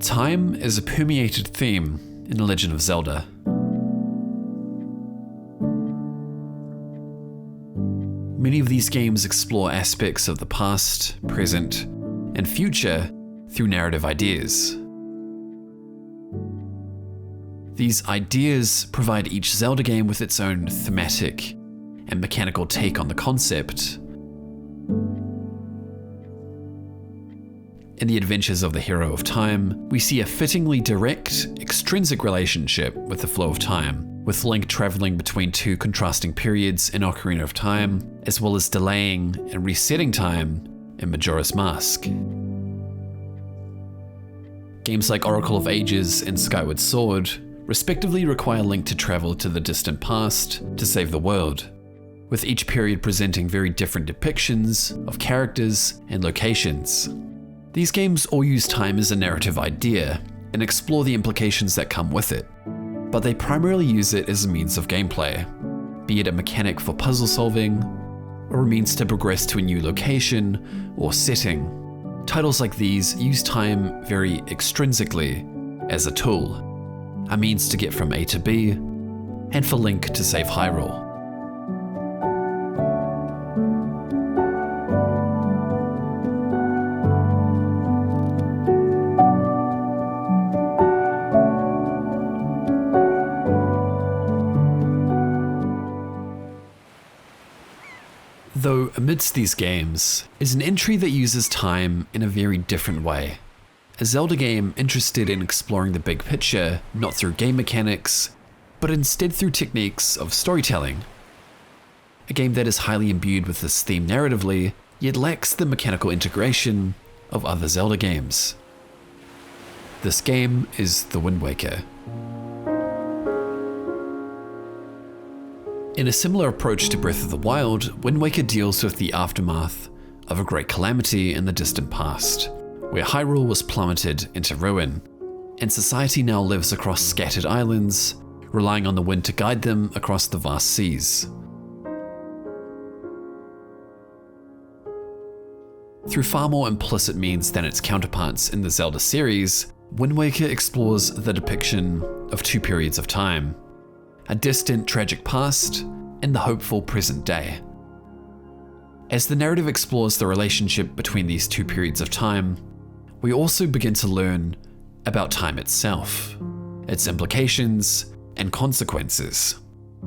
Time is a permeated theme in The Legend of Zelda. Many of these games explore aspects of the past, present, and future through narrative ideas. These ideas provide each Zelda game with its own thematic and mechanical take on the concept. In the adventures of the hero of time, we see a fittingly direct, extrinsic relationship with the flow of time, with Link traveling between two contrasting periods in Ocarina of Time, as well as delaying and resetting time in Majora's Mask. Games like Oracle of Ages and Skyward Sword respectively require Link to travel to the distant past to save the world, with each period presenting very different depictions of characters and locations. These games all use time as a narrative idea and explore the implications that come with it, but they primarily use it as a means of gameplay, be it a mechanic for puzzle solving, or a means to progress to a new location or setting. Titles like these use time very extrinsically as a tool, a means to get from A to B, and for Link to save Hyrule. Though amidst these games is an entry that uses time in a very different way. A Zelda game interested in exploring the big picture, not through game mechanics, but instead through techniques of storytelling. A game that is highly imbued with this theme narratively, yet lacks the mechanical integration of other Zelda games. This game is The Wind Waker. In a similar approach to Breath of the Wild, Wind Waker deals with the aftermath of a great calamity in the distant past, where Hyrule was plummeted into ruin, and society now lives across scattered islands, relying on the wind to guide them across the vast seas. Through far more implicit means than its counterparts in the Zelda series, Wind Waker explores the depiction of two periods of time: a distant, tragic past, and the hopeful present day. As the narrative explores the relationship between these two periods of time, we also begin to learn about time itself, its implications and consequences,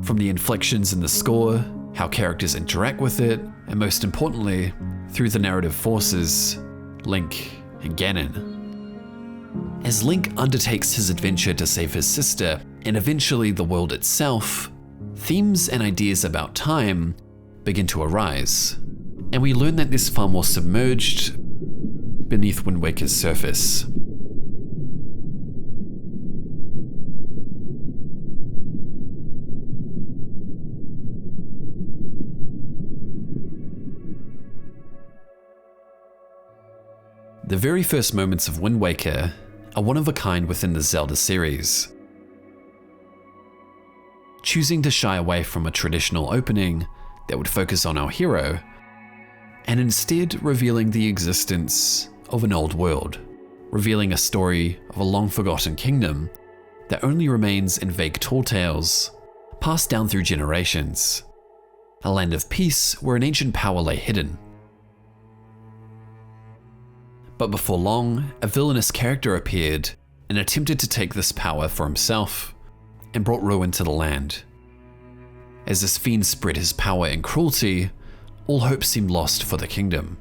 from the inflections in the score, how characters interact with it, and most importantly, through the narrative forces, Link and Ganon. As Link undertakes his adventure to save his sister, and eventually the world itself, themes and ideas about time begin to arise, and we learn that there's far more submerged beneath Wind Waker's surface. The very first moments of Wind Waker are one of a kind within the Zelda series. Choosing to shy away from a traditional opening that would focus on our hero, and instead revealing the existence of an old world, revealing a story of a long-forgotten kingdom that only remains in vague tall tales, passed down through generations, a land of peace where an ancient power lay hidden. But before long, a villainous character appeared and attempted to take this power for himself, and brought ruin to the land. As this fiend spread his power and cruelty, all hope seemed lost for the kingdom.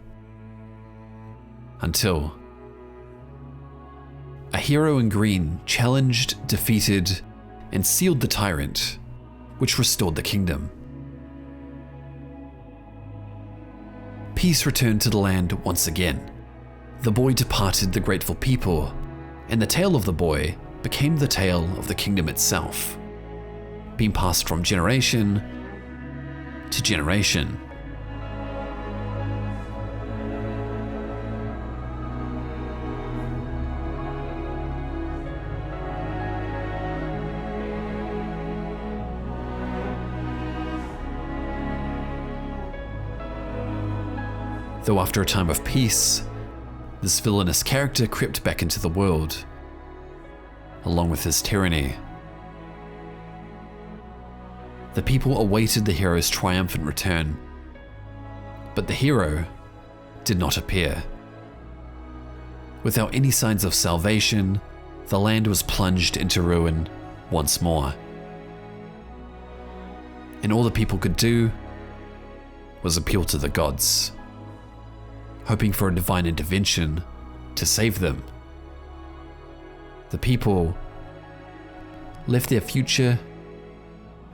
Until a hero in green challenged, defeated, and sealed the tyrant, which restored the kingdom. Peace returned to the land once again. The boy departed the grateful people, and the tale of the boy became the tale of the kingdom itself, being passed from generation to generation. Though after a time of peace, this villainous character crept back into the world along with his tyranny. The people awaited the hero's triumphant return, but the hero did not appear. Without any signs of salvation, the land was plunged into ruin once more. And all the people could do was appeal to the gods, hoping for a divine intervention to save them. The people left their future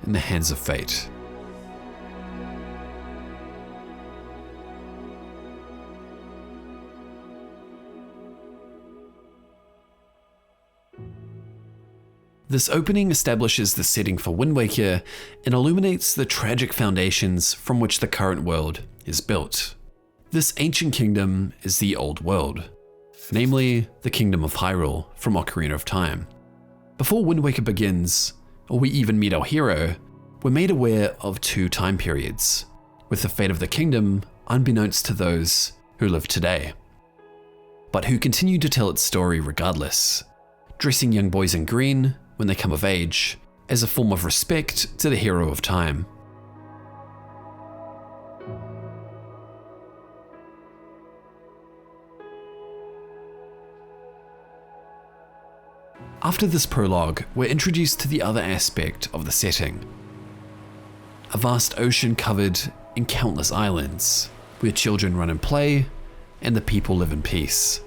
in the hands of fate. This opening establishes the setting for Wind Waker and illuminates the tragic foundations from which the current world is built. This ancient kingdom is the Old World, namely the Kingdom of Hyrule from Ocarina of Time. Before Wind Waker begins, or we even meet our hero, we're made aware of two time periods, with the fate of the kingdom unbeknownst to those who live today, but who continue to tell its story regardless, dressing young boys in green when they come of age, as a form of respect to the hero of time. After this prologue, we're introduced to the other aspect of the setting. A vast ocean covered in countless islands, where children run and play, and the people live in peace.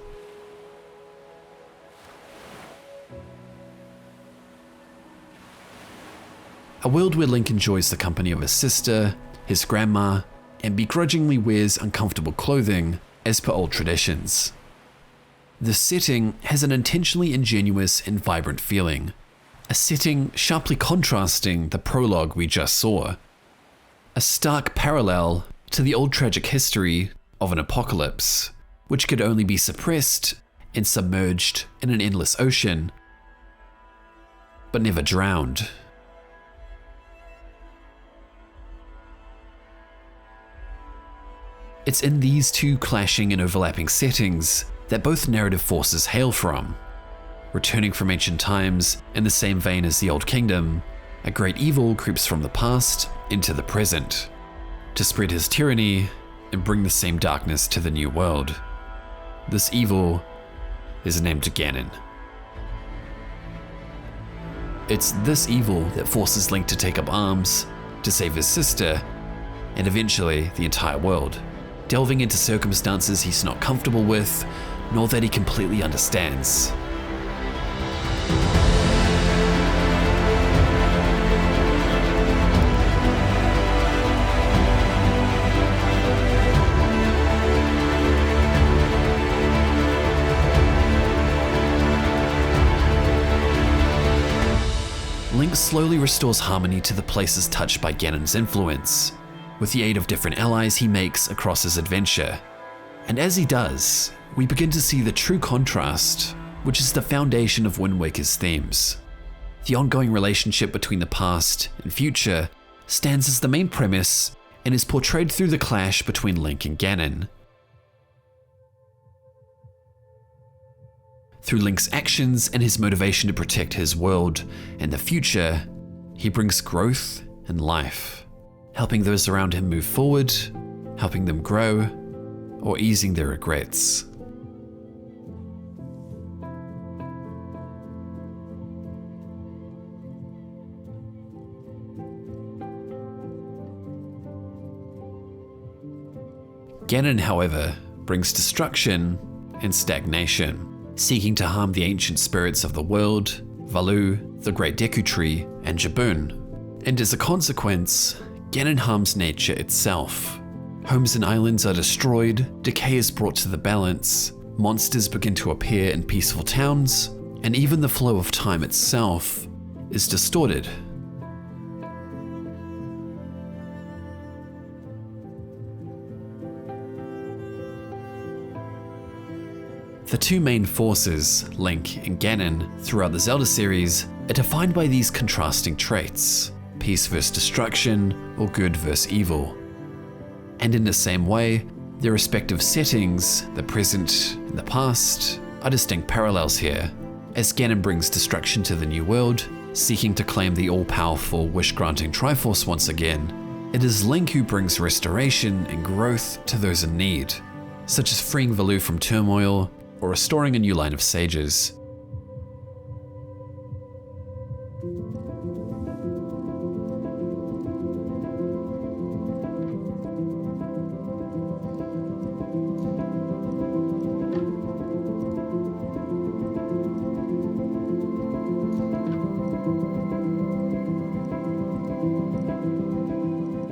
A world where Link enjoys the company of his sister, his grandma, and begrudgingly wears uncomfortable clothing as per old traditions. This setting has an intentionally ingenuous and vibrant feeling, a setting sharply contrasting the prologue we just saw, a stark parallel to the old tragic history of an apocalypse, which could only be suppressed and submerged in an endless ocean, but never drowned. It's in these two clashing and overlapping settings that both narrative forces hail from. Returning from ancient times in the same vein as the Old Kingdom, a great evil creeps from the past into the present, to spread his tyranny and bring the same darkness to the new world. This evil is named Ganon. It's this evil that forces Link to take up arms to save his sister, and eventually the entire world, delving into circumstances he's not comfortable with, nor that he completely understands. Link slowly restores harmony to the places touched by Ganon's influence, with the aid of different allies he makes across his adventure. And as he does, we begin to see the true contrast, which is the foundation of Wind Waker's themes. The ongoing relationship between the past and future stands as the main premise and is portrayed through the clash between Link and Ganon. Through Link's actions and his motivation to protect his world and the future, he brings growth and life, helping those around him move forward, helping them grow, or easing their regrets. Ganon, however, brings destruction and stagnation, seeking to harm the ancient spirits of the world, Valoo, the Great Deku Tree, and Jabun. And as a consequence, Ganon harms nature itself. Homes and islands are destroyed, decay is brought to the balance, monsters begin to appear in peaceful towns, and even the flow of time itself is distorted. The two main forces, Link and Ganon, throughout the Zelda series are defined by these contrasting traits: peace versus destruction, or good versus evil. And in the same way, their respective settings, the present and the past, are distinct parallels here, As Ganon brings destruction to the new world, seeking to claim the all-powerful wish-granting Triforce once again, it is Link who brings restoration and growth to those in need, such as freeing Valoo from turmoil or restoring a new line of sages.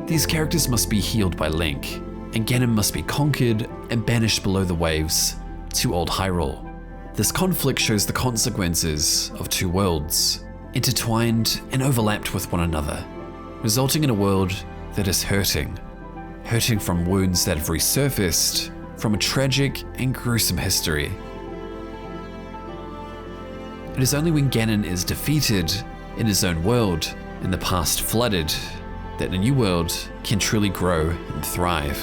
These characters must be healed by Link, and Ganon must be conquered and banished below the waves to Old Hyrule. This conflict shows the consequences of two worlds, intertwined and overlapped with one another, resulting in a world that is hurting from wounds that have resurfaced from a tragic and gruesome history. It is only when Ganon is defeated in his own world and the past flooded that a new world can truly grow and thrive.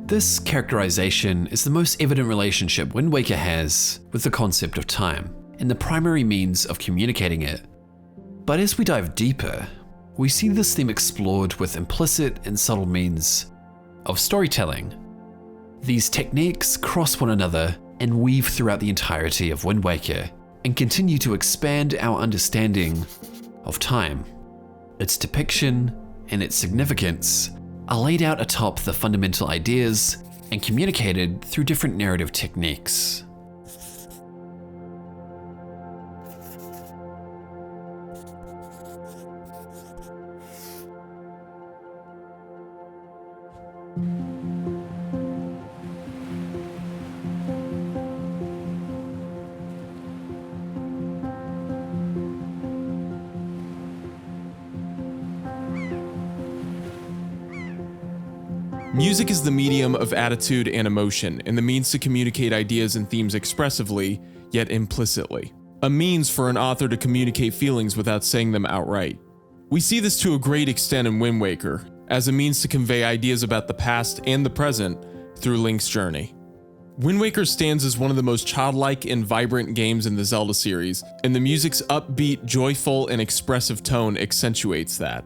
This characterization is the most evident relationship Wind Waker has with the concept of time, and the primary means of communicating it. But as we dive deeper, we see this theme explored with implicit and subtle means of storytelling. These techniques cross one another and weave throughout the entirety of Wind Waker, and continue to expand our understanding of time. Its depiction and its significance are laid out atop the fundamental ideas and communicated through different narrative techniques. Music is the medium of attitude and emotion, and the means to communicate ideas and themes expressively, yet implicitly. A means for an author to communicate feelings without saying them outright. We see this to a great extent in Wind Waker, as a means to convey ideas about the past and the present through Link's journey. Wind Waker stands as one of the most childlike and vibrant games in the Zelda series, and the music's upbeat, joyful, and expressive tone accentuates that.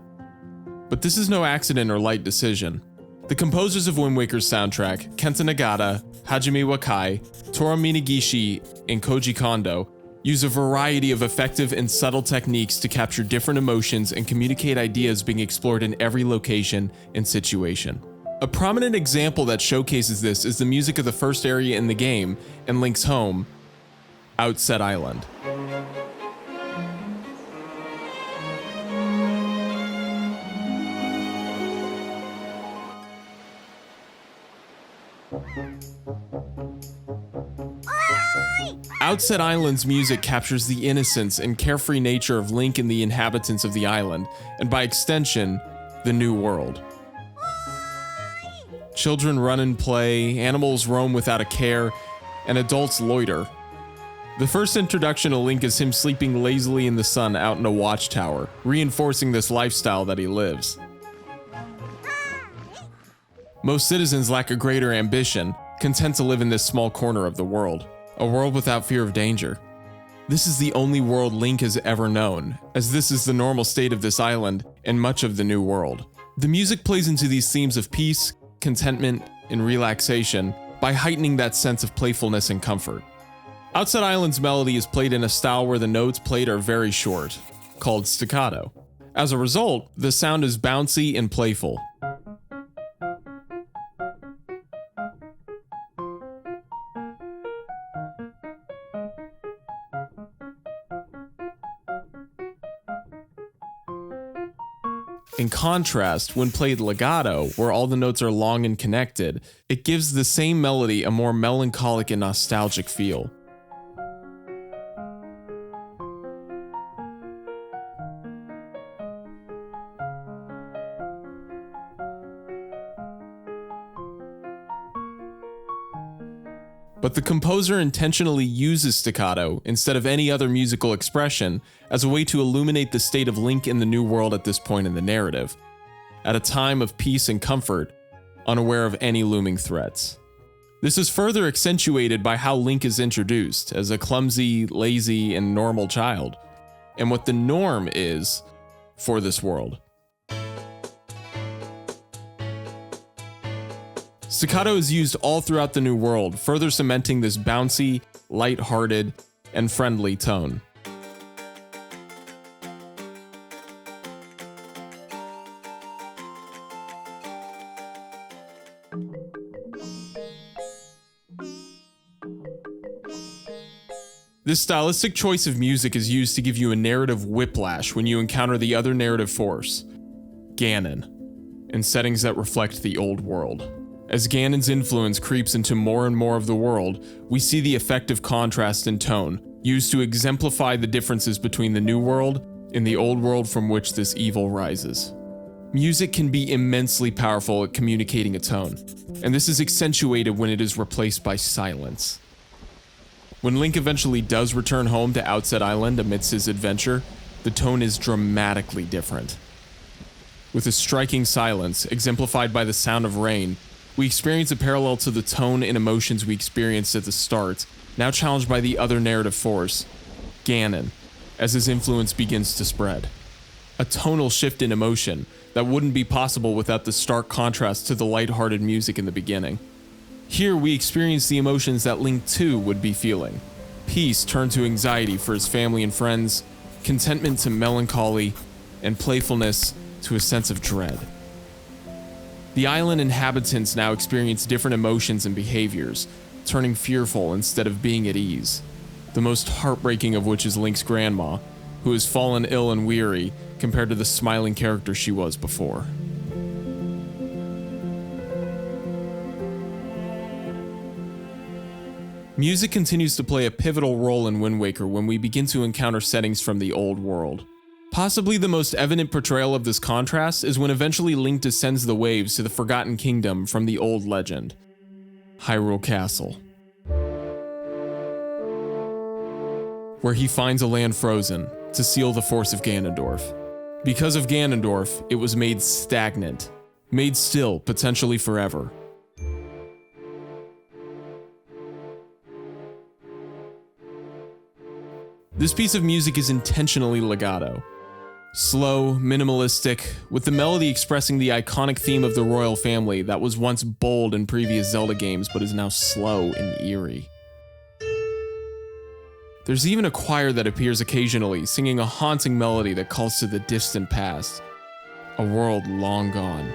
But this is no accident or light decision. The composers of Wind Waker's soundtrack, Kenta Nagata, Hajime Wakai, Toru Minagishi, and Koji Kondo, use a variety of effective and subtle techniques to capture different emotions and communicate ideas being explored in every location and situation. A prominent example that showcases this is the music of the first area in the game and Link's home, Outset Island. Outset Island's music captures the innocence and carefree nature of Link and the inhabitants of the island, and by extension, the new world. Children run and play, animals roam without a care, and adults loiter. The first introduction to Link is him sleeping lazily in the sun out in a watchtower, reinforcing this lifestyle that he lives. Most citizens lack a greater ambition, content to live in this small corner of the world. A world without fear of danger. This is the only world Link has ever known, as this is the normal state of this island and much of the new world. The music plays into these themes of peace, contentment, and relaxation by heightening that sense of playfulness and comfort. Outset Island's melody is played in a style where the notes played are very short, called staccato. As a result, the sound is bouncy and playful. In contrast, when played legato, where all the notes are long and connected, it gives the same melody a more melancholic and nostalgic feel. But the composer intentionally uses staccato instead of any other musical expression as a way to illuminate the state of Link in the New World at this point in the narrative, at a time of peace and comfort, unaware of any looming threats. This is further accentuated by how Link is introduced as a clumsy, lazy, and normal child, and what the norm is for this world. Staccato is used all throughout the New World, further cementing this bouncy, light-hearted, and friendly tone. This stylistic choice of music is used to give you a narrative whiplash when you encounter the other narrative force, Ganon, in settings that reflect the old world. As Ganon's influence creeps into more and more of the world, we see the effective contrast in tone, used to exemplify the differences between the new world and the old world from which this evil rises. Music can be immensely powerful at communicating a tone, and this is accentuated when it is replaced by silence. When Link eventually does return home to Outset Island amidst his adventure, the tone is dramatically different. With a striking silence, exemplified by the sound of rain, we experience a parallel to the tone and emotions we experienced at the start, now challenged by the other narrative force, Ganon, as his influence begins to spread. A tonal shift in emotion that wouldn't be possible without the stark contrast to the lighthearted music in the beginning. Here we experience the emotions that Link too would be feeling. Peace turned to anxiety for his family and friends, contentment to melancholy, and playfulness to a sense of dread. The island inhabitants now experience different emotions and behaviors, turning fearful instead of being at ease. The most heartbreaking of which is Link's grandma, who has fallen ill and weary compared to the smiling character she was before. Music continues to play a pivotal role in Wind Waker when we begin to encounter settings from the old world. Possibly the most evident portrayal of this contrast is when eventually Link descends the waves to the Forgotten Kingdom from the old legend, Hyrule Castle, where he finds a land frozen to seal the force of Ganondorf. Because of Ganondorf, it was made stagnant, made still potentially forever. This piece of music is intentionally legato. Slow, minimalistic, with the melody expressing the iconic theme of the royal family that was once bold in previous Zelda games but is now slow and eerie. There's even a choir that appears occasionally, singing a haunting melody that calls to the distant past, a world long gone.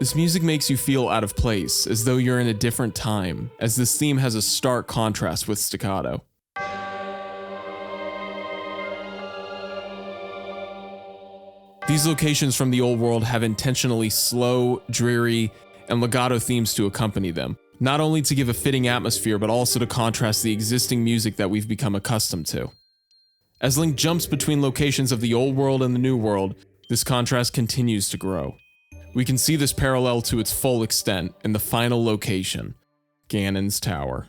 This music makes you feel out of place, as though you're in a different time, as this theme has a stark contrast with staccato. These locations from the old world have intentionally slow, dreary, and legato themes to accompany them, not only to give a fitting atmosphere, but also to contrast the existing music that we've become accustomed to. As Link jumps between locations of the old world and the new world, this contrast continues to grow. We can see this parallel to its full extent in the final location, Ganon's Tower.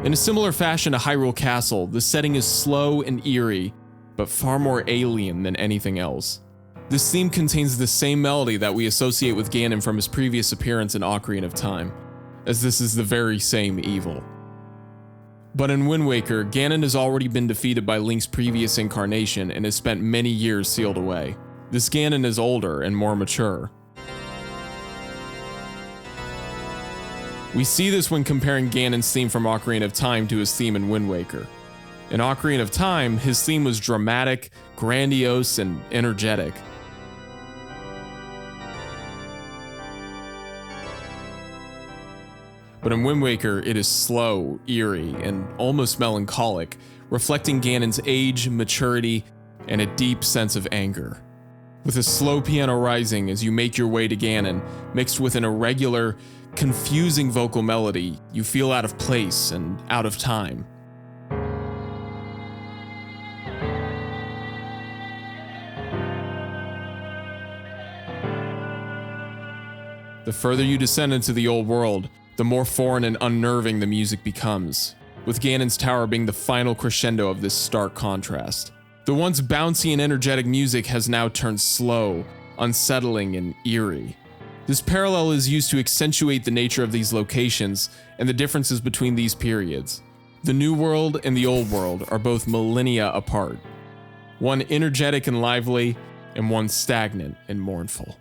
In a similar fashion to Hyrule Castle, the setting is slow and eerie, but far more alien than anything else. This theme contains the same melody that we associate with Ganon from his previous appearance in Ocarina of Time, as this is the very same evil. But in Wind Waker, Ganon has already been defeated by Link's previous incarnation and has spent many years sealed away. This Ganon is older and more mature. We see this when comparing Ganon's theme from Ocarina of Time to his theme in Wind Waker. In Ocarina of Time, his theme was dramatic, grandiose, and energetic. But in Wind Waker, it is slow, eerie, and almost melancholic, reflecting Ganon's age, maturity, and a deep sense of anger. With a slow piano rising as you make your way to Ganon, mixed with an irregular, confusing vocal melody, you feel out of place and out of time. The further you descend into the old world, the more foreign and unnerving the music becomes, with Ganon's tower being the final crescendo of this stark contrast. The once bouncy and energetic music has now turned slow, unsettling, and eerie. This parallel is used to accentuate the nature of these locations and the differences between these periods. The New World and the Old World are both millennia apart, one energetic and lively, and one stagnant and mournful.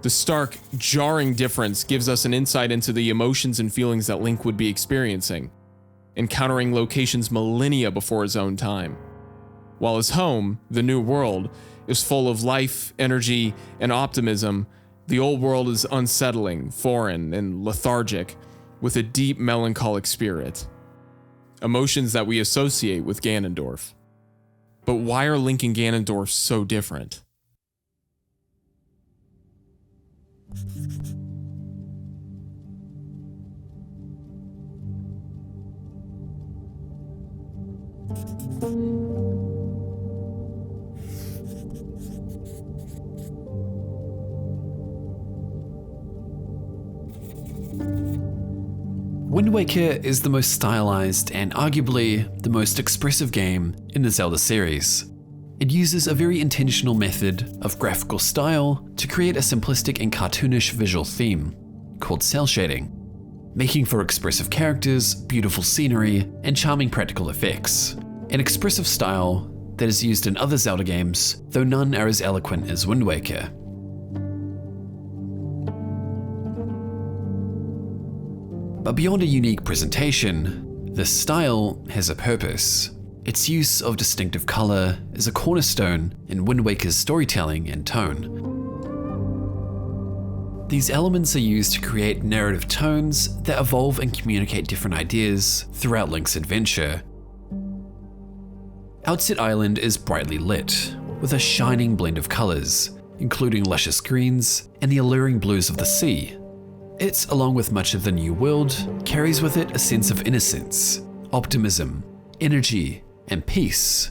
The stark, jarring difference gives us an insight into the emotions and feelings that Link would be experiencing, encountering locations millennia before his own time. While his home, the New World, is full of life, energy, and optimism, the Old World is unsettling, foreign, and lethargic, with a deep melancholic spirit. Emotions that we associate with Ganondorf. But why are Link and Ganondorf so different? Wind Waker is the most stylized and arguably the most expressive game in the Zelda series. It uses a very intentional method of graphical style to create a simplistic and cartoonish visual theme called cel shading, making for expressive characters, beautiful scenery, and charming practical effects. An expressive style that is used in other Zelda games, though none are as eloquent as Wind Waker. But beyond a unique presentation, this style has a purpose. Its use of distinctive color is a cornerstone in Wind Waker's storytelling and tone. These elements are used to create narrative tones that evolve and communicate different ideas throughout Link's adventure. Outset Island is brightly lit, with a shining blend of colors, including luscious greens and the alluring blues of the sea. It, along with much of the New World, carries with it a sense of innocence, optimism, energy, and peace,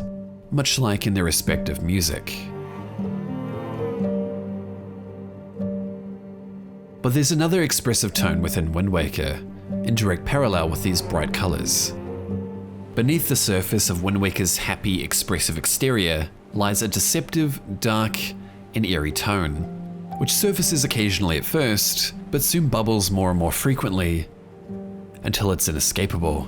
much like in their respective music. But there's another expressive tone within Wind Waker, in direct parallel with these bright colors. Beneath the surface of Wind Waker's happy, expressive exterior lies a deceptive, dark, and eerie tone, which surfaces occasionally at first, but soon bubbles more and more frequently, until it's inescapable.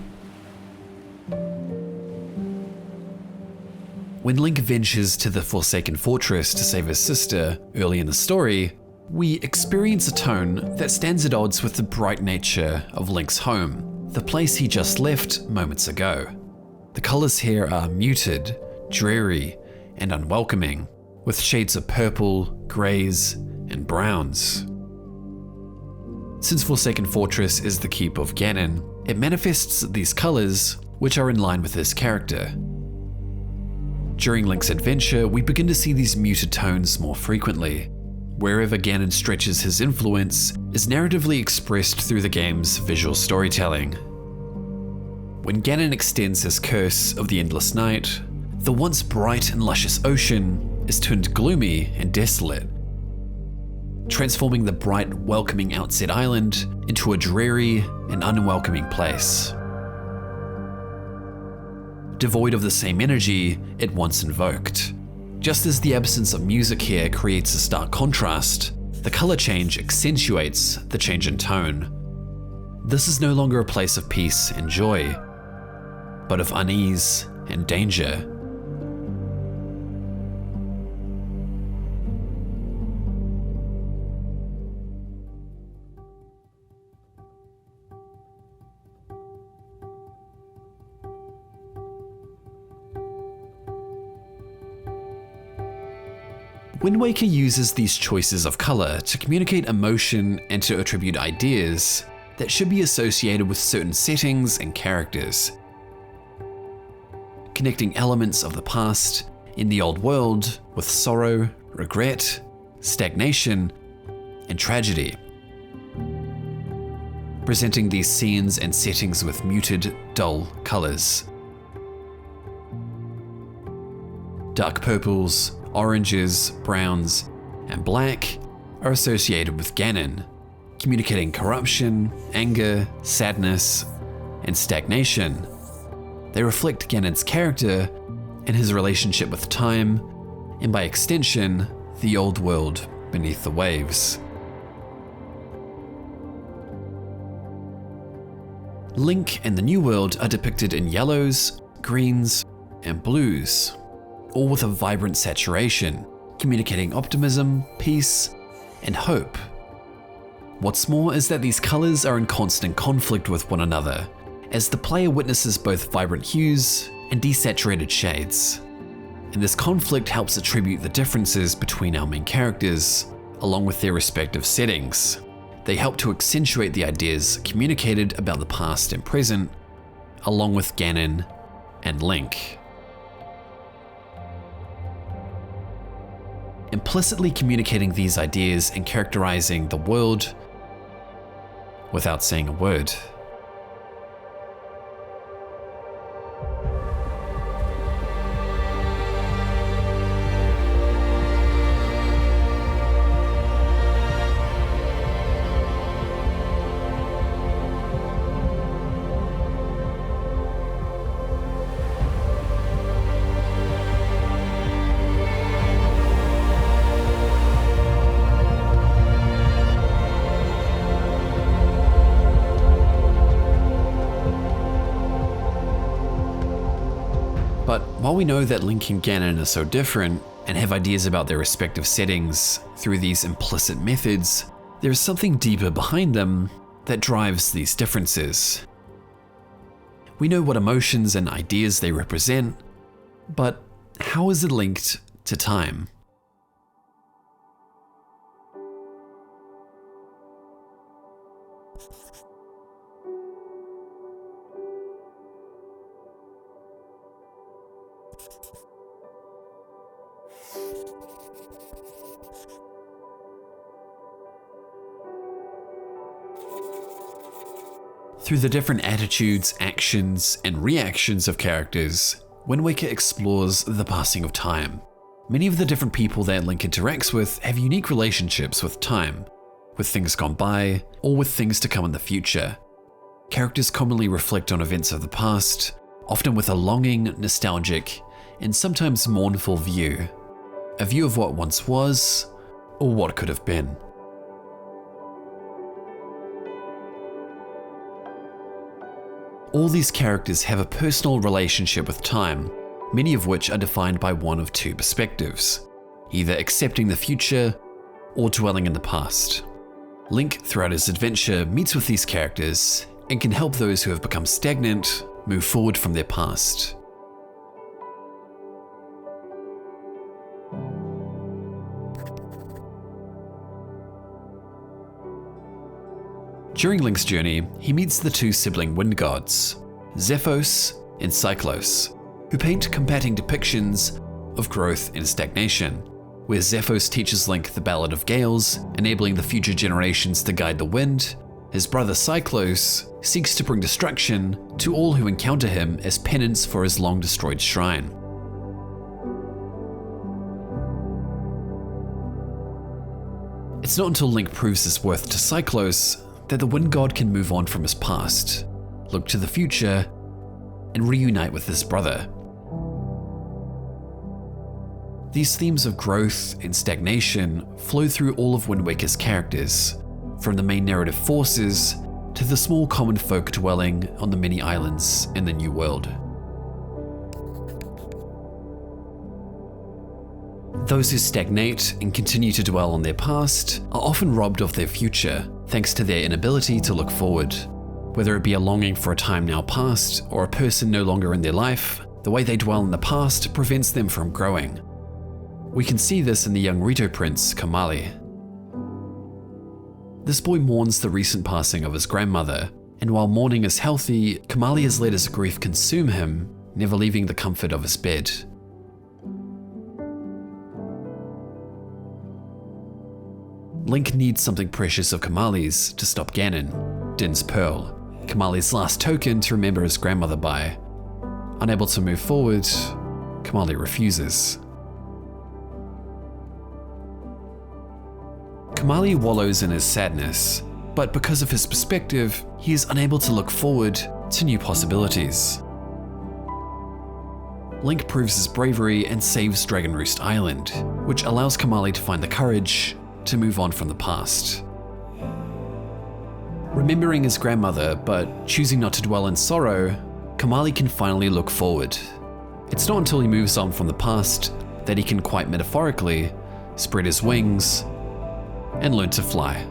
When Link ventures to the Forsaken Fortress to save his sister early in the story, we experience a tone that stands at odds with the bright nature of Link's home, the place he just left moments ago. The colors here are muted, dreary, and unwelcoming, with shades of purple, greys, and browns. Since Forsaken Fortress is the keep of Ganon, it manifests these colors, which are in line with his character. During Link's adventure, we begin to see these muted tones more frequently. Wherever Ganon stretches his influence is narratively expressed through the game's visual storytelling. When Ganon extends his curse of the endless night, the once bright and luscious ocean is turned gloomy and desolate, transforming the bright, welcoming Outset Island into a dreary and unwelcoming place. Devoid of the same energy it once invoked. Just as the absence of music here creates a stark contrast, the color change accentuates the change in tone. This is no longer a place of peace and joy, but of unease and danger. Wind Waker uses these choices of color to communicate emotion and to attribute ideas that should be associated with certain settings and characters, connecting elements of the past in the old world with sorrow, regret, stagnation, and tragedy. presenting these scenes and settings with muted, dull colours. Dark purples, oranges, browns, and black are associated with Ganon, communicating corruption, anger, sadness, and stagnation. They reflect Ganon's character and his relationship with time, and by extension, the old world beneath the waves. Link and the New World are depicted in yellows, greens, and blues, all with a vibrant saturation, communicating optimism, peace, and hope. What's more is that these colours are in constant conflict with one another, as the player witnesses both vibrant hues and desaturated shades. And this conflict helps attribute the differences between our main characters, along with their respective settings. They help to accentuate the ideas communicated about the past and present, along with Ganon and Link. Implicitly communicating these ideas and characterizing the world without saying a word. But while we know that Link and Ganon are so different and have ideas about their respective settings through these implicit methods, there is something deeper behind them that drives these differences. We know what emotions and ideas they represent, but how is it linked to time? Through the different attitudes, actions, and reactions of characters, Wind Waker explores the passing of time. Many of the different people that Link interacts with have unique relationships with time, with things gone by, or with things to come in the future. Characters commonly reflect on events of the past, often with a longing, nostalgic, and sometimes mournful view. A view of what once was, or what could have been. All these characters have a personal relationship with time, many of which are defined by one of two perspectives, either accepting the future or dwelling in the past. Link, throughout his adventure, meets with these characters and can help those who have become stagnant move forward from their past. During Link's journey, he meets the two sibling wind gods, Zephos and Cyclos, who paint combating depictions of growth and stagnation, where Zephos teaches Link the Ballad of Gales, enabling the future generations to guide the wind. His brother Cyclos seeks to bring destruction to all who encounter him as penance for his long-destroyed shrine. It's not until Link proves his worth to Cyclos that the Wind God can move on from his past, look to the future, and reunite with his brother. These themes of growth and stagnation flow through all of Wind Waker's characters, from the main narrative forces to the small common folk dwelling on the many islands in the New World. Those who stagnate and continue to dwell on their past are often robbed of their future, thanks to their inability to look forward. Whether it be a longing for a time now past or a person no longer in their life, the way they dwell in the past prevents them from growing. We can see this in the young Rito prince, Kamali. This boy mourns the recent passing of his grandmother, and while mourning is healthy, Kamali has let his grief consume him, never leaving the comfort of his bed. Link needs something precious of Kamali's to stop Ganon, Din's Pearl, Kamali's last token to remember his grandmother by. Unable to move forward, Kamali refuses. Kamali wallows in his sadness, but because of his perspective, he is unable to look forward to new possibilities. Link proves his bravery and saves Dragon Roost Island, which allows Kamali to find the courage to move on from the past. Remembering his grandmother, but choosing not to dwell in sorrow, Kamali can finally look forward. It's not until he moves on from the past that he can quite metaphorically spread his wings and learn to fly.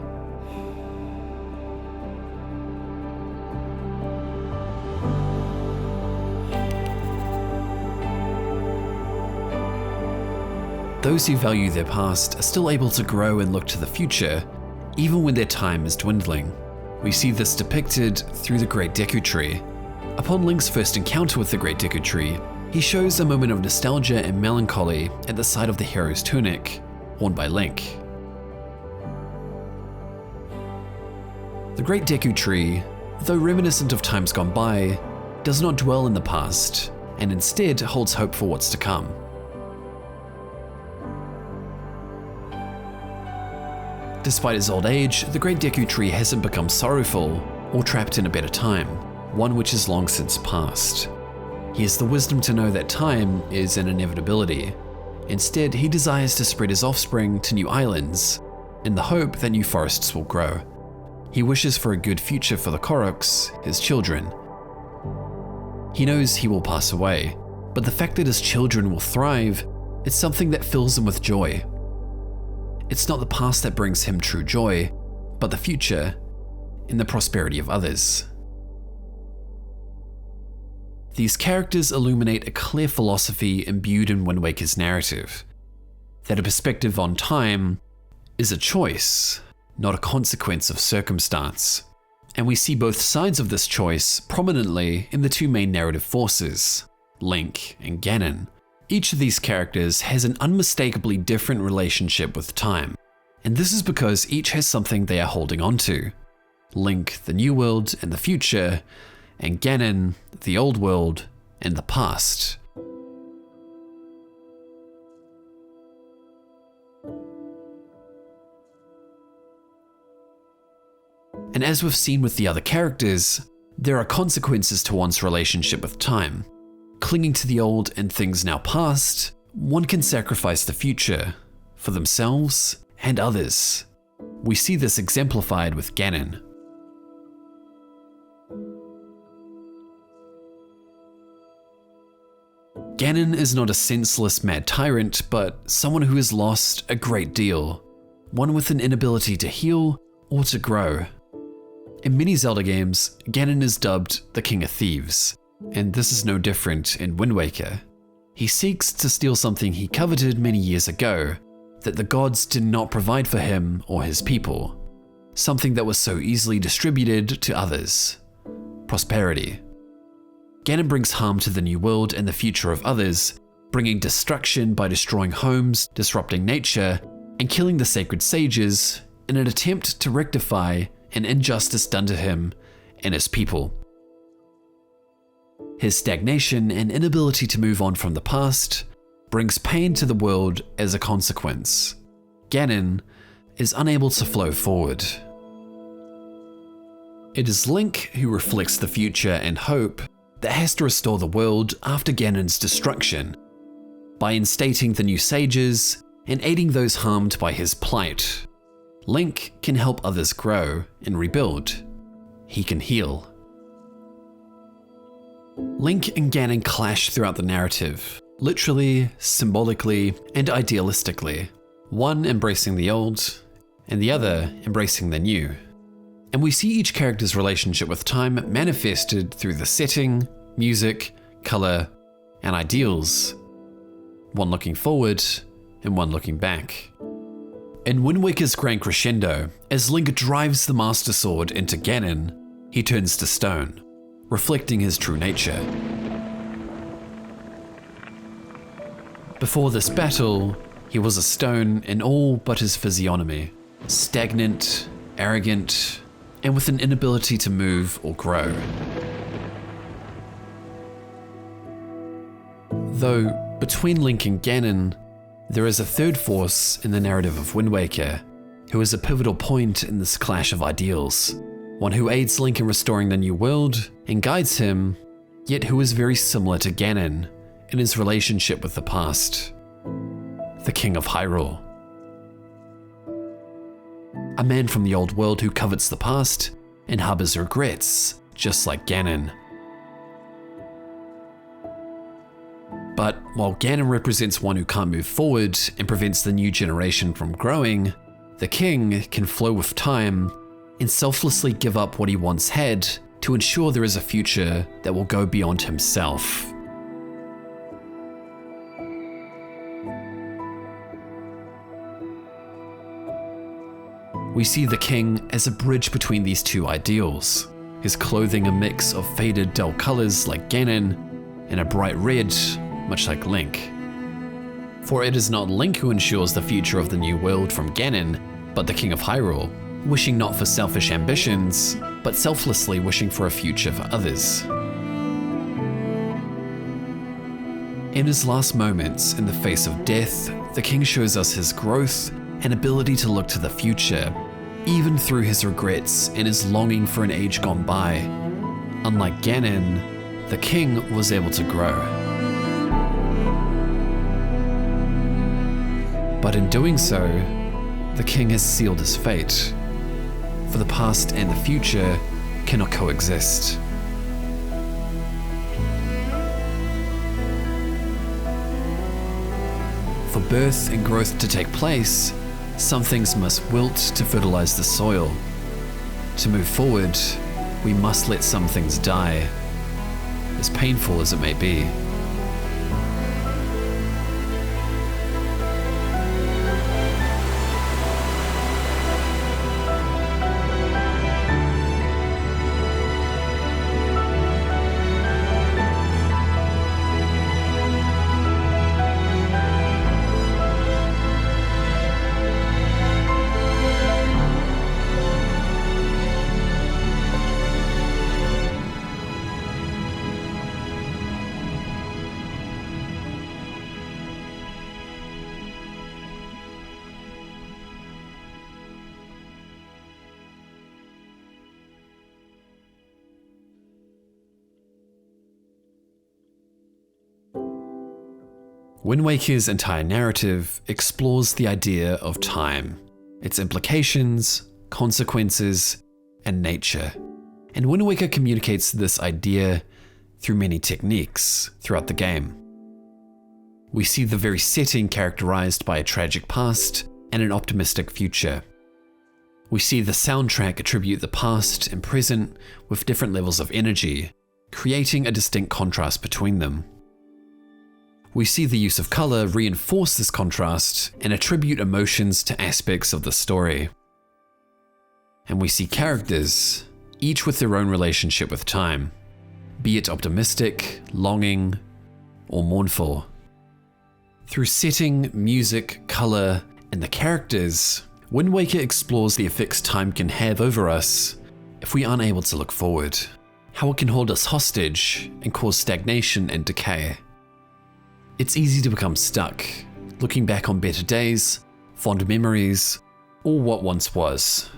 Those who value their past are still able to grow and look to the future, even when their time is dwindling. We see this depicted through the Great Deku Tree. Upon Link's first encounter with the Great Deku Tree, he shows a moment of nostalgia and melancholy at the sight of the hero's tunic, worn by Link. The Great Deku Tree, though reminiscent of times gone by, does not dwell in the past, and instead holds hope for what's to come. Despite his old age, the Great Deku Tree hasn't become sorrowful or trapped in a better time, one which is long since past. He has the wisdom to know that time is an inevitability. Instead, he desires to spread his offspring to new islands, in the hope that new forests will grow. He wishes for a good future for the Koroks, his children. He knows he will pass away, but the fact that his children will thrive is something that fills him with joy. It's not the past that brings him true joy, but the future, in the prosperity of others. These characters illuminate a clear philosophy imbued in Wind Waker's narrative, that a perspective on time is a choice, not a consequence of circumstance. And we see both sides of this choice prominently in the two main narrative forces, Link and Ganon. Each of these characters has an unmistakably different relationship with time, and this is because each has something they are holding on to. Link, the new world and the future, and Ganon, the old world and the past. And as we've seen with the other characters, there are consequences to one's relationship with time. Clinging to the old and things now past, one can sacrifice the future for themselves and others. We see this exemplified with Ganon. Ganon is not a senseless mad tyrant, but someone who has lost a great deal, one with an inability to heal or to grow. In many Zelda games, Ganon is dubbed the King of Thieves, and this is no different in Wind Waker. He seeks to steal something he coveted many years ago, that the gods did not provide for him or his people, something that was so easily distributed to others: prosperity. Ganon brings harm to the new world and the future of others, bringing destruction by destroying homes, disrupting nature, and killing the sacred sages in an attempt to rectify an injustice done to him and his people. His stagnation and inability to move on from the past brings pain to the world as a consequence. Ganon is unable to flow forward. It is Link who reflects the future and hope that has to restore the world after Ganon's destruction, by instating the new sages and aiding those harmed by his plight. Link can help others grow and rebuild. He can heal. Link and Ganon clash throughout the narrative, literally, symbolically, and idealistically, one embracing the old, and the other embracing the new. And we see each character's relationship with time manifested through the setting, music, color, and ideals, one looking forward and one looking back. In Wind Waker's grand crescendo, as Link drives the Master Sword into Ganon, he turns to stone, reflecting his true nature. Before this battle, he was a stone in all but his physiognomy, stagnant, arrogant, and with an inability to move or grow. Though, between Link and Ganon, there is a third force in the narrative of Wind Waker, who is a pivotal point in this clash of ideals, one who aids Link in restoring the new world and guides him, yet who is very similar to Ganon in his relationship with the past. The King of Hyrule. A man from the old world who covets the past and harbors regrets, just like Ganon. But while Ganon represents one who can't move forward and prevents the new generation from growing, the king can flow with time and selflessly give up what he once had to ensure there is a future that will go beyond himself. We see the king as a bridge between these two ideals, his clothing a mix of faded dull colors like Ganon and a bright red, much like Link. For it is not Link who ensures the future of the new world from Ganon, but the King of Hyrule, wishing not for selfish ambitions, but selflessly wishing for a future for others. In his last moments, in the face of death, the king shows us his growth and ability to look to the future, even through his regrets and his longing for an age gone by. Unlike Ganon, the king was able to grow. But in doing so, the king has sealed his fate, for the past and the future cannot coexist. For birth and growth to take place, some things must wilt to fertilize the soil. To move forward, we must let some things die, as painful as it may be. Wind Waker's entire narrative explores the idea of time, its implications, consequences, and nature. And Wind Waker communicates this idea through many techniques throughout the game. We see the very setting characterized by a tragic past and an optimistic future. We see the soundtrack attribute the past and present with different levels of energy, creating a distinct contrast between them. We see the use of color reinforce this contrast and attribute emotions to aspects of the story. And we see characters, each with their own relationship with time, be it optimistic, longing, or mournful. Through setting, music, color, and the characters, Wind Waker explores the effects time can have over us if we aren't able to look forward, how it can hold us hostage and cause stagnation and decay. It's easy to become stuck, looking back on better days, fond memories, or what once was.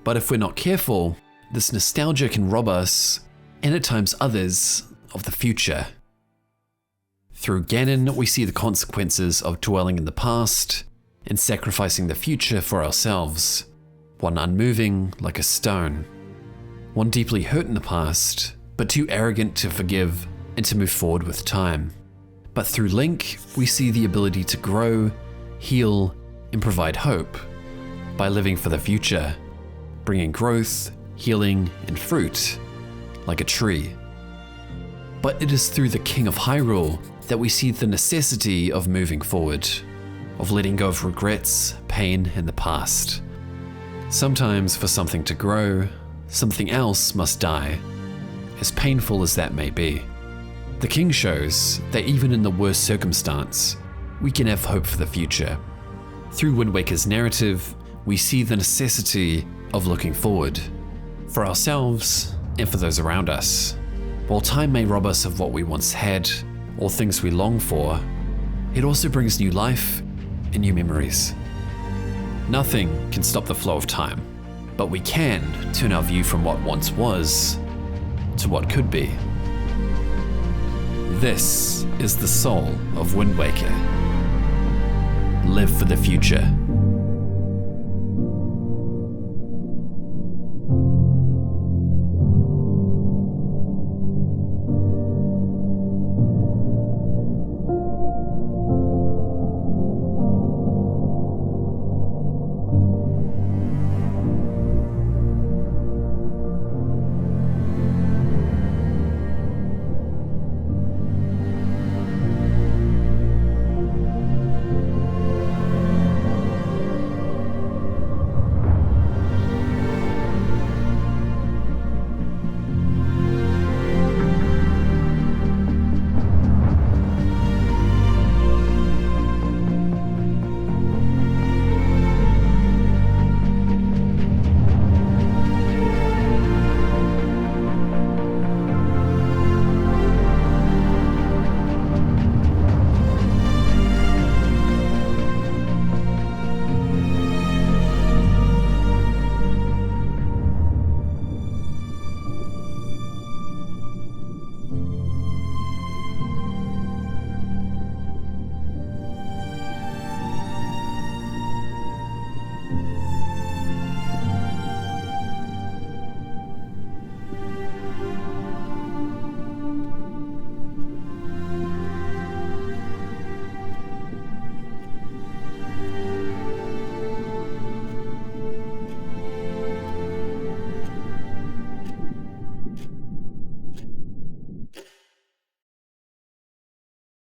But if we're not careful, this nostalgia can rob us, and at times others, of the future. Through Ganon, we see the consequences of dwelling in the past and sacrificing the future for ourselves, one unmoving like a stone, one deeply hurt in the past, but too arrogant to forgive and to move forward with time. But through Link, we see the ability to grow, heal, and provide hope by living for the future, bringing growth, healing, and fruit, like a tree. But it is through the King of Hyrule that we see the necessity of moving forward, of letting go of regrets, pain, and the past. Sometimes for something to grow, something else must die, as painful as that may be. The king shows that even in the worst circumstance, we can have hope for the future. Through Wind Waker's narrative, we see the necessity of looking forward, for ourselves and for those around us. While time may rob us of what we once had, or things we long for, it also brings new life and new memories. Nothing can stop the flow of time, but we can turn our view from what once was to what could be. This is the soul of Wind Waker. Live for the future.